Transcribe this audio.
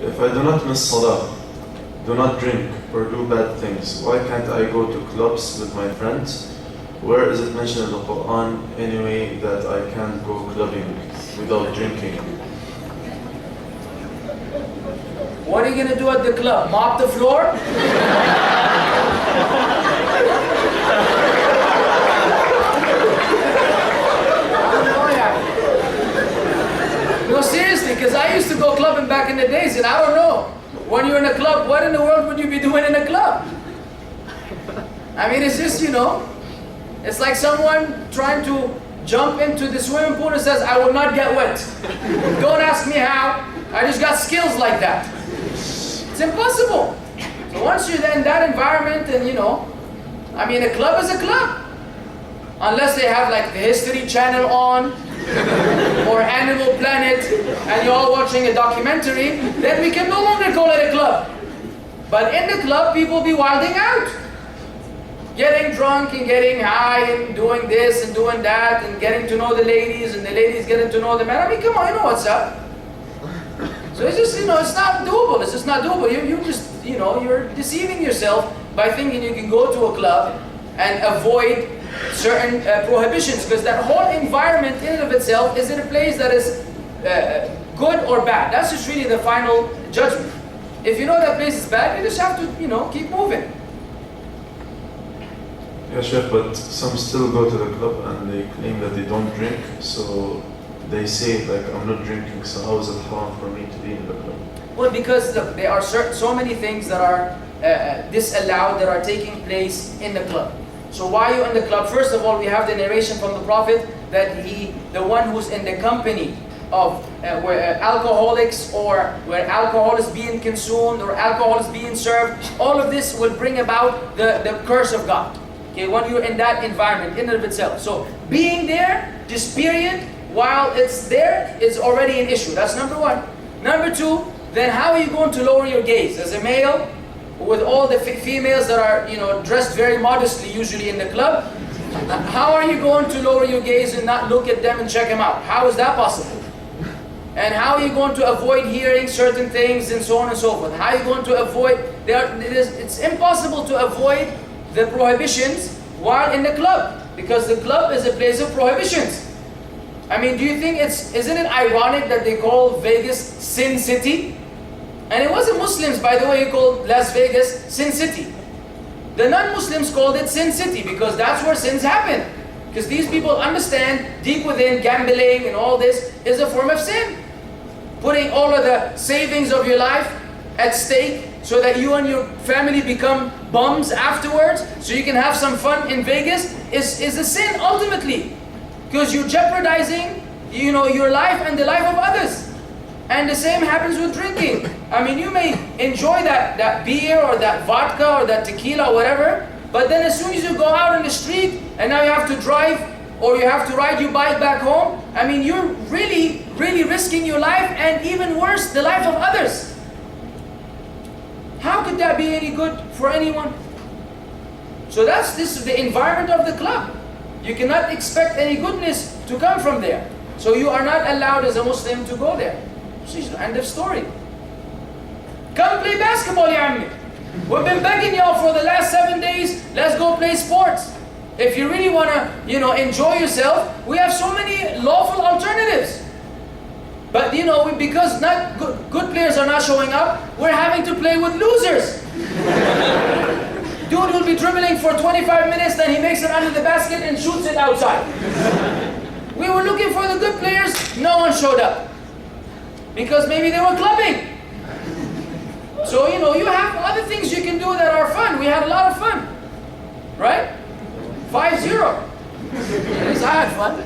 if I do not miss salah, do not drink or do bad things, why can't I go to clubs with my friends? Where is it mentioned in the Quran anyway that I can't go clubbing without drinking? What are you going to do at the club? Mop the floor? No, seriously, because I used to go clubbing back in the days, and I don't know. When you're in a club, what in the world would you be doing in a club? I mean, it's just, it's like someone trying to jump into the swimming pool and says, I will not get wet. Don't ask me how. I just got skills like that. It's impossible. So once you're in that environment, and I mean, a club is a club. Unless they have like the History Channel on, or Animal Planet, and you're all watching a documentary, then we can no longer call it a club. But in the club, people be wilding out. Getting drunk and getting high and doing this and doing that and getting to know the ladies and the ladies getting to know the men. I mean, come on, you know what's up. So it's just, it's not doable. It's just not doable. You just, you're deceiving yourself by thinking you can go to a club and avoid certain prohibitions, because that whole environment in and of itself is in a place that is good or bad. That's just really the final judgment. If you know that place is bad, you just have to, keep moving. Yeah, Sheikh, but some still go to the club and they claim that they don't drink, so they say, like, I'm not drinking, so how is it haram for me to be in the club? Well, because there are so many things that are disallowed that are taking place in the club. So why are you in the club? First of all, we have the narration from the Prophet that the one who's in the company of where alcoholics, or where alcohol is being consumed or alcohol is being served, all of this will bring about the curse of God. Okay, when you're in that environment in and of itself. So being there, just period, while it's there is already an issue. That's number one. Number two, then how are you going to lower your gaze? As a male, with all the females that are, dressed very modestly usually in the club, how are you going to lower your gaze and not look at them and check them out? How is that possible? And how are you going to avoid hearing certain things and so on and so forth? How are you going to avoid, it's impossible to avoid the prohibitions while in the club, because the club is a place of prohibitions. I mean, do you think isn't it ironic that they call Vegas Sin City? And it wasn't Muslims, by the way, who called Las Vegas Sin City. The non-Muslims called it Sin City because that's where sins happen. Because these people understand deep within gambling and all this is a form of sin. Putting all of the savings of your life at stake so that you and your family become bums afterwards, so you can have some fun in Vegas, is a sin ultimately. Because you're jeopardizing, your life and the life of others. And the same happens with drinking. I mean, you may enjoy that beer or that vodka or that tequila or whatever, but then as soon as you go out in the street and now you have to drive or you have to ride your bike back home, I mean, you're really, really risking your life and even worse, the life of others. How could that be any good for anyone? So this is the environment of the club. You cannot expect any goodness to come from there. So you are not allowed as a Muslim to go there. End of story. Come play basketball, ya ammi. We've been begging y'all for the last 7 days. Let's go play sports. If you really want to, enjoy yourself, we have so many lawful alternatives. But because not good players are not showing up, we're having to play with losers. Dude will be dribbling for 25 minutes, then he makes it under the basket and shoots it outside. We were looking for the good players, no one showed up. Because maybe they were clubbing. So, you have other things you can do that are fun. We had a lot of fun. Right? 5-0. At least I had fun.